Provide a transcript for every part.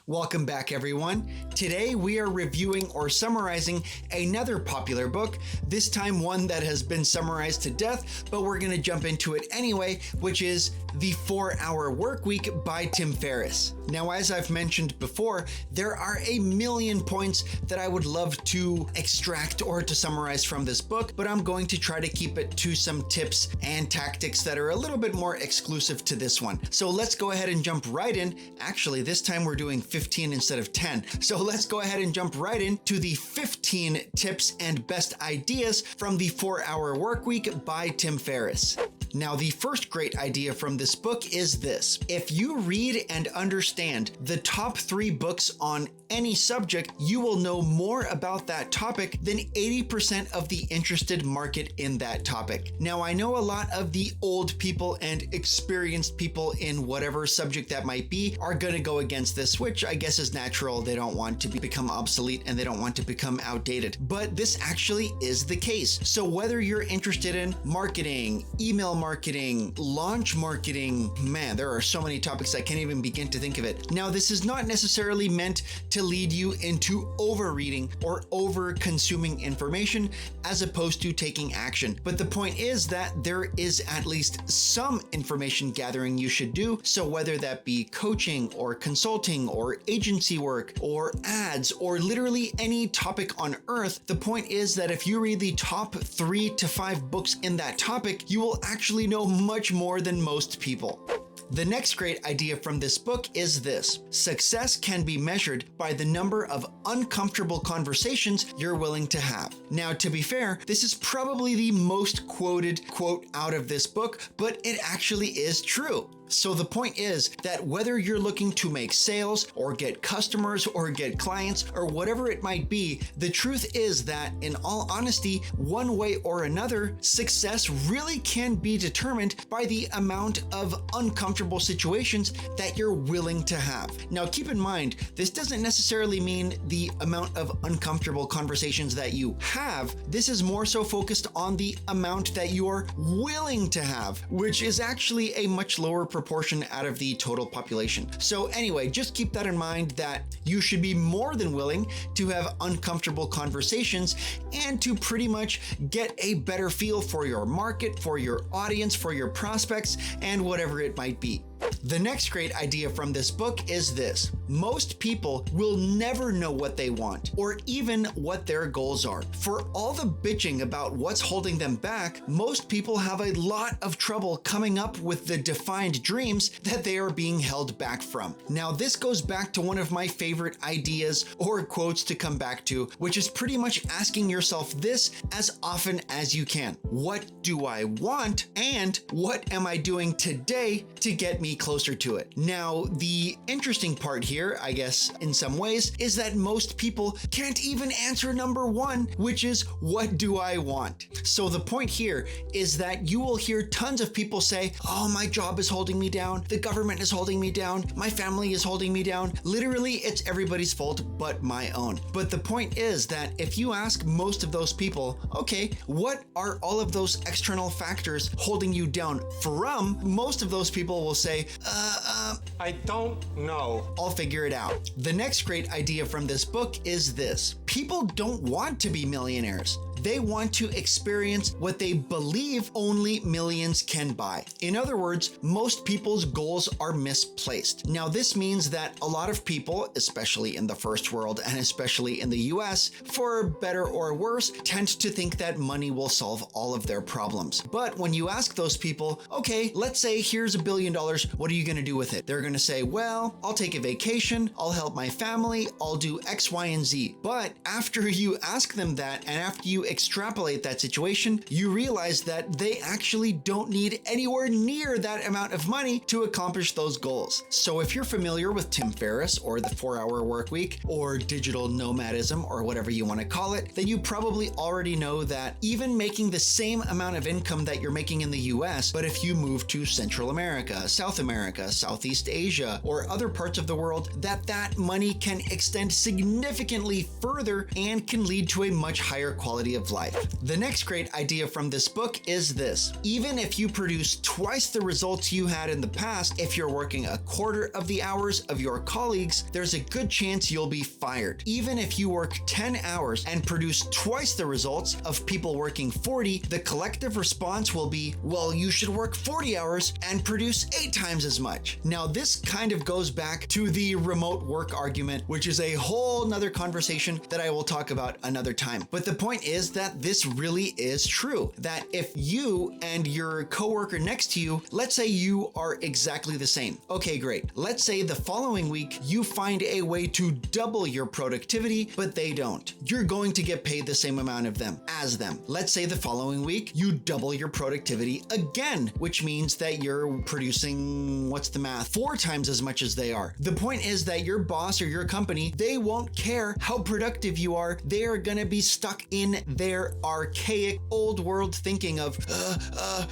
Welcome back, everyone. Today we are reviewing or summarizing another popular book, this time one that has been summarized to death, but we're going to jump into it anyway, which is The 4-Hour Workweek by Tim Ferriss. Now, as I've mentioned before, there are a million points that I would love to extract or to summarize from this book, but I'm going to try to keep it to some tips and tactics that are a little bit more exclusive to this one. So let's go ahead and jump right in. Actually, this time we're doing 15 instead of 10. So let's go ahead and jump right into the 15 tips and best ideas from The 4-Hour Workweek by Tim Ferriss. Now, the first great idea from this book is this. If you read and understand the top 3 books on any subject, you will know more about that topic than 80% of the interested market in that topic. Now, I know a lot of the old people and experienced people in whatever subject that might be are going to go against this, which I guess is natural. They don't want to become obsolete and they don't want to become outdated. But this actually is the case. So whether you're interested in marketing, email marketing, launch marketing, man, there are so many topics I can't even begin to think of it. Now, this is not necessarily meant to lead you into overreading or over consuming information as opposed to taking action. But the point is that there is at least some information gathering you should do. So whether that be coaching or consulting or agency work or ads or literally any topic on earth, the point is that if you read the top 3 to 5 books in that topic, you will actually know much more than most people. The next great idea from this book is this. Success can be measured by the number of uncomfortable conversations you're willing to have. Now, to be fair, this is probably the most quoted quote out of this book, but it actually is true. So the point is that whether you're looking to make sales or get customers or get clients or whatever it might be, the truth is that in all honesty, one way or another, success really can be determined by the amount of uncomfortable situations that you're willing to have. Now, keep in mind, this doesn't necessarily mean the amount of uncomfortable conversations that you have. This is more so focused on the amount that you are willing to have, which is actually a much lower proportion out of the total population. So anyway, just keep that in mind that you should be more than willing to have uncomfortable conversations and to pretty much get a better feel for your market, for your audience, for your prospects, and whatever it might be. The next great idea from this book is this. Most people will never know what they want or even what their goals are. For all the bitching about what's holding them back, most people have a lot of trouble coming up with the defined dreams that they are being held back from. Now, this goes back to one of my favorite ideas or quotes to come back to, which is pretty much asking yourself this as often as you can. What do I want? And what am I doing today to get me closer to it? Now, the interesting part here, I guess, in some ways, is that most people can't even answer number 1, which is, what do I want? So the point here is that you will hear tons of people say, oh, my job is holding me down. The government is holding me down. My family is holding me down. Literally, it's everybody's fault but my own. But the point is that if you ask most of those people, okay, what are all of those external factors holding you down from? Most of those people will say, I don't know. I'll figure it out. The next great idea from this book is this. People don't want to be millionaires. They want to experience what they believe only millions can buy. In other words, most people's goals are misplaced. Now, this means that a lot of people, especially in the first world and especially in the US, for better or worse, tend to think that money will solve all of their problems. But when you ask those people, okay, let's say here's $1 billion, what are you going to do with it? They're going to say, well, I'll take a vacation, I'll help my family, I'll do X, Y, and Z. But after you ask them that and after you extrapolate that situation, you realize that they actually don't need anywhere near that amount of money to accomplish those goals. So if you're familiar with Tim Ferriss or the 4-Hour Workweek or digital nomadism or whatever you want to call it, then you probably already know that even making the same amount of income that you're making in the US, but if you move to Central America, South South America, Southeast Asia, or other parts of the world, that money can extend significantly further and can lead to a much higher quality of life. The next great idea from this book is this: even if you produce twice the results you had in the past, if you're working a quarter of the hours of your colleagues, there's a good chance you'll be fired. Even if you work 10 hours and produce twice the results of people working 40, the collective response will be, well, you should work 40 hours and produce 8 times as much. Now, this kind of goes back to the remote work argument, which is a whole nother conversation that I will talk about another time. But the point is that this really is true, that if you and your coworker next to you, let's say you are exactly the same. Okay, great. Let's say the following week you find a way to double your productivity, but they don't. You're going to get paid the same amount as them. Let's say the following week you double your productivity again, which means that you're producing, what's the math, 4 times as much as they are. The point is that your boss or your company, they won't care how productive you are. They are going to be stuck in their archaic old world thinking of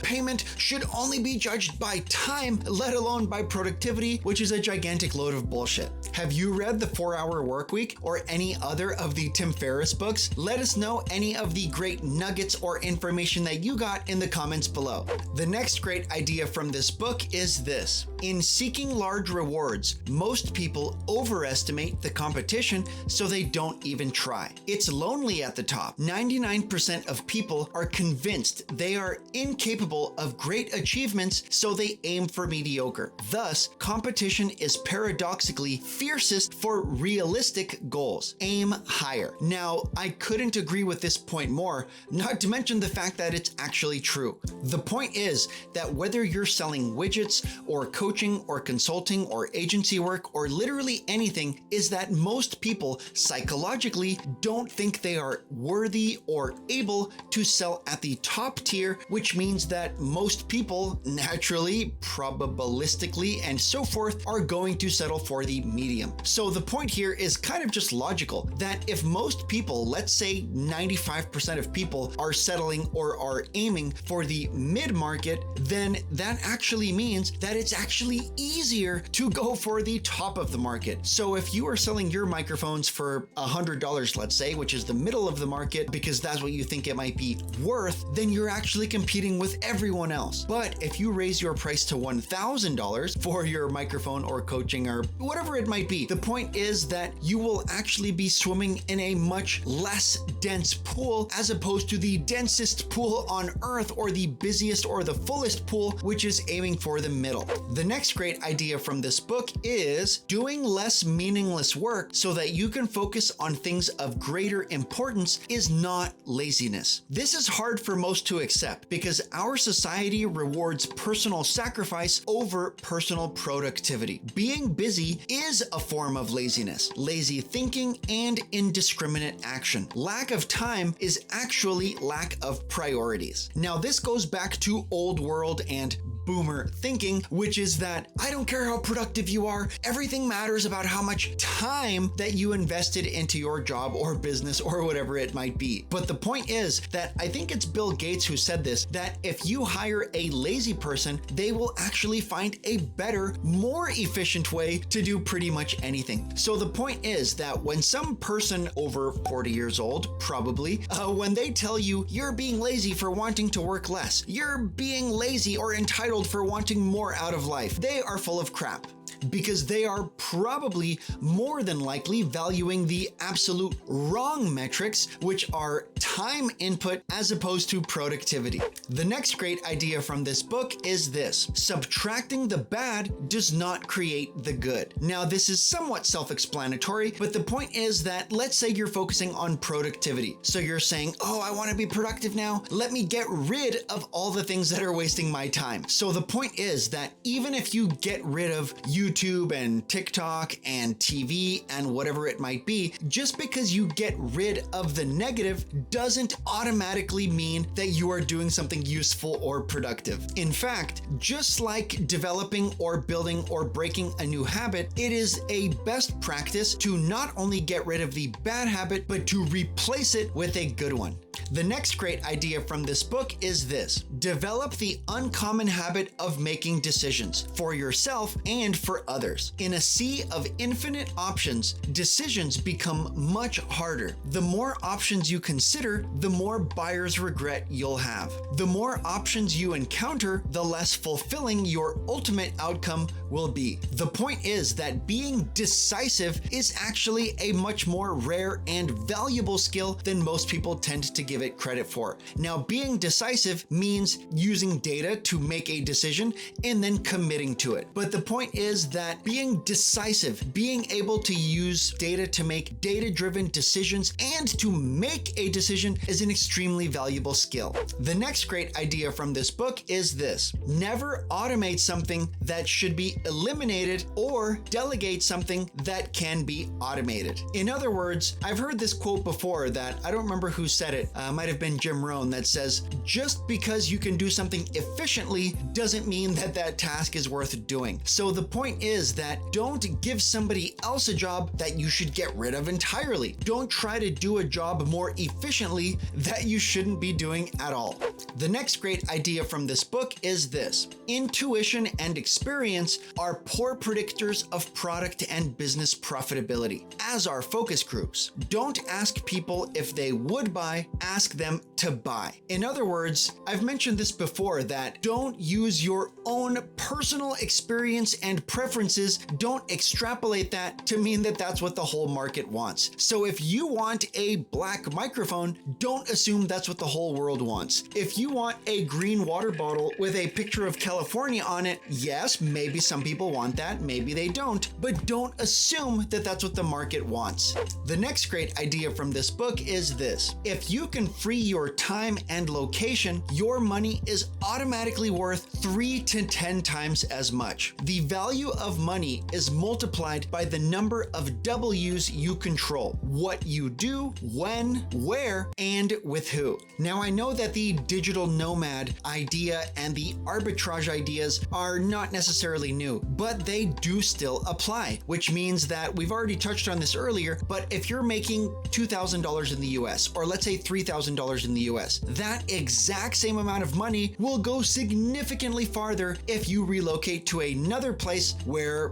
payment should only be judged by time, let alone by productivity, which is a gigantic load of bullshit. Have you read The 4-Hour Workweek or any other of the Tim Ferriss books? Let us know any of the great nuggets or information that you got in the comments below. The next great idea from this book is this: in seeking large rewards, most people overestimate the competition so they don't even try. It's lonely at the top. 99% of people are convinced they are incapable of great achievements, so they aim for mediocre. Thus, competition is paradoxically fiercest for realistic goals. Aim higher. Now, I couldn't agree with this point more, not to mention the fact that it's actually true. The point is that whether you're selling widgets or coaching or consulting or agency work or literally anything, is that most people psychologically don't think they are worthy or able to sell at the top tier, which means that most people naturally, probabilistically, and so forth are going to settle for the medium. So the point here is kind of just logical, that if most people, let's say 95% of people, are settling or are aiming for the mid-market, then that actually means that it's actually easier to go for the top of the market. So if you are selling your microphones for $100, let's say, which is the middle of the market because that's what you think it might be worth, then you're actually competing with everyone else. But if you raise your price to $1,000 for your microphone or coaching or whatever it might be, the point is that you will actually be swimming in a much less dense pool as opposed to the densest pool on earth or the busiest or the fullest pool, which is aiming for the middle. The next great idea from this book is doing less meaningless work so that you can focus on things of greater importance is not laziness. This is hard for most to accept because our society rewards personal sacrifice over personal productivity. Being busy is a form of laziness, lazy thinking, and indiscriminate action. Lack of time is actually lack of priorities. Now, this goes back to old world and boomer thinking, which is that I don't care how productive you are, everything matters about how much time that you invested into your job or business or whatever it might be. But the point is that I think it's Bill Gates who said this, that if you hire a lazy person, they will actually find a better, more efficient way to do pretty much anything. So the point is that when some person over 40 years old, probably, when they tell you you're being lazy for wanting to work less, you're being lazy or entitled for wanting more out of life, they are full of crap. because they are probably more than likely valuing the absolute wrong metrics, which are time input as opposed to productivity. The next great idea from this book is this: subtracting the bad does not create the good. Now, this is somewhat self-explanatory, but the point is that let's say you're focusing on productivity. So you're saying, oh, I want to be productive now. Let me get rid of all the things that are wasting my time. So the point is that even if you get rid of YouTube and TikTok and TV and whatever it might be, just because you get rid of the negative doesn't automatically mean that you are doing something useful or productive. In fact, just like developing or building or breaking a new habit, it is a best practice to not only get rid of the bad habit, but to replace it with a good one. The next great idea from this book is this: develop the uncommon habit of making decisions for yourself and for others. In a sea of infinite options, decisions become much harder. The more options you consider, the more buyer's regret you'll have. The more options you encounter, the less fulfilling your ultimate outcome will be. The point is that being decisive is actually a much more rare and valuable skill than most people tend to give it credit for. Now, being decisive means using data to make a decision and then committing to it. But the point is that being decisive, being able to use data to make data-driven decisions and to make a decision is an extremely valuable skill. The next great idea from this book is this: never automate something that should be eliminated or delegate something that can be automated. In other words, I've heard this quote before that I don't remember who said it, might have been Jim Rohn, that says, just because you can do something efficiently doesn't mean that that task is worth doing. So the point is that don't give somebody else a job that you should get rid of entirely. Don't try to do a job more efficiently that you shouldn't be doing at all. The next great idea from this book is this: intuition and experience are poor predictors of product and business profitability, as are focus groups. Don't ask people if they would buy, ask them to buy. In other words, I've mentioned this before, that don't use your own personal experience and preferences, don't extrapolate that to mean that that's what the whole market wants. So if you want a black microphone, don't assume that's what the whole world wants. If you want a green water bottle with a picture of California on it, yes, maybe some people want that, maybe they don't, but don't assume that that's what the market wants. The next great idea from this book is this: if you can free your time and location, your money is automatically worth 3 to 10 times as much. The value of money is multiplied by the number of W's you control: what you do, when, where, and with who. Now, I know that the digital nomad idea and the arbitrage ideas are not necessarily new, but they do still apply, which means that we've already touched on this earlier, but if you're making $2,000 in the US, or let's say $3,000 in the US, that exact same amount of money will go significantly farther if you relocate to another place where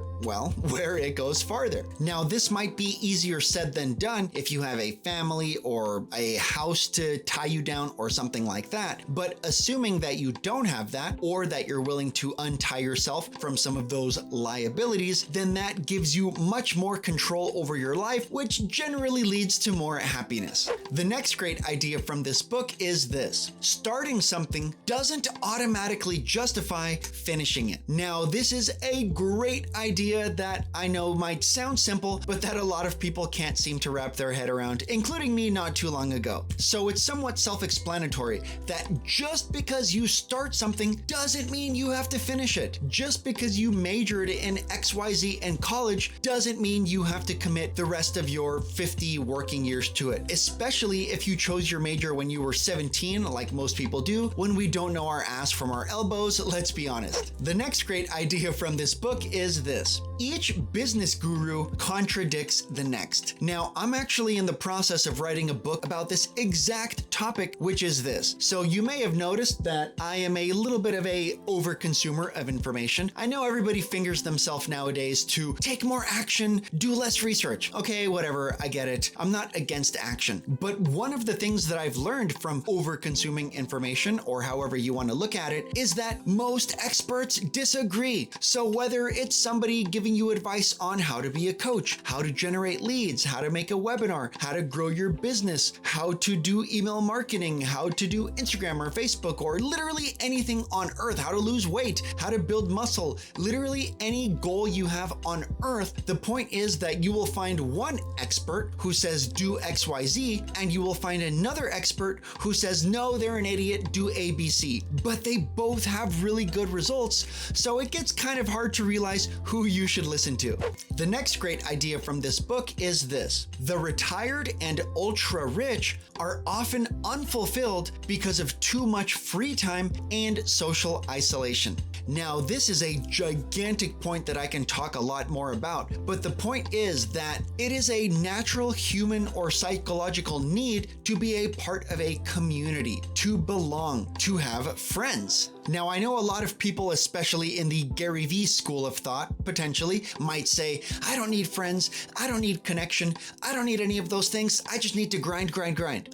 it goes farther. Now, this might be easier said than done if you have a family or a house to tie you down or something like that, but assuming that you don't have that, or that you're willing to untie yourself from some of those liabilities, then that gives you much more control over your life, which generally leads to more happiness. The next great idea from this book is this: starting something doesn't automatically justify finishing it. Now, this is a great idea that I know might sound simple, but that a lot of people can't seem to wrap their head around, including me not too long ago. So it's somewhat self-explanatory that just because you start something doesn't mean you have to finish it. Just because you majored in XYZ in college doesn't mean you have to commit the rest of your 50 working years to it, especially if you chose your major when you were 17, like most people do, when we don't know our ass from our elbows, let's be honest. The next great idea from this book is this: each business guru contradicts the next. Now, I'm actually in the process of writing a book about this exact topic, which is this. So you may have noticed that I am a little bit of a overconsumer of information. I know everybody fingers themselves nowadays to take more action, do less research. Okay, whatever, I get it. I'm not against action. But one of the things that I've learned from over-consuming information, or however you want to look at it, is that most experts disagree. So whether it's somebody giving you advice on how to be a coach, how to generate leads, how to make a webinar, how to grow your business, how to do email marketing, how to do Instagram or Facebook, or literally anything on earth, how to lose weight, how to build muscle, literally any goal you have on earth, the point is that you will find one expert who says do XYZ, and you will find another expert who says no, they're an idiot, do ABC. But they both have really good results, so it gets kind of hard to realize who you you should listen to. The next great idea from this book is this: the retired and ultra rich are often unfulfilled because of too much free time and social isolation. Now, this is a gigantic point that I can talk a lot more about, but the point is that it is a natural human or psychological need to be a part of a community, to belong, to have friends. Now, I know a lot of people, especially in the Gary Vee school of thought, potentially, might say, I don't need friends, I don't need connection, I don't need any of those things, I just need to grind.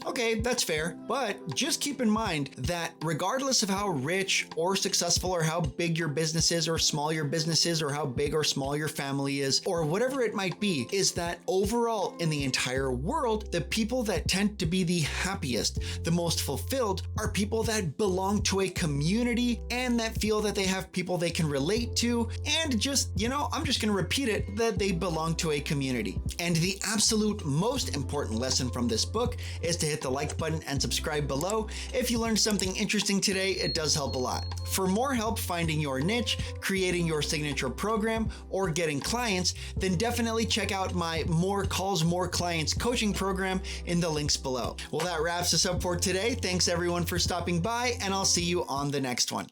Okay, that's fair, but just keep in mind that regardless of how rich or successful or how big your business is or small your business is or how big or small your family is or whatever it might be, is that overall in the entire world, the people that tend to be the happiest, the most fulfilled, are people that belong to a community and that feel that they have people they can relate to, and just, I'm just going to repeat it, that they belong to a community. And the absolute most important lesson from this book is to hit the like button and subscribe below. If you learned something interesting today, it does help a lot. For more help finding your niche, creating your signature program, or getting clients, then definitely check out my More Calls, More Clients coaching program in the links below. Well, that wraps us up for today. Thanks everyone for stopping by, and I'll see you on the next one.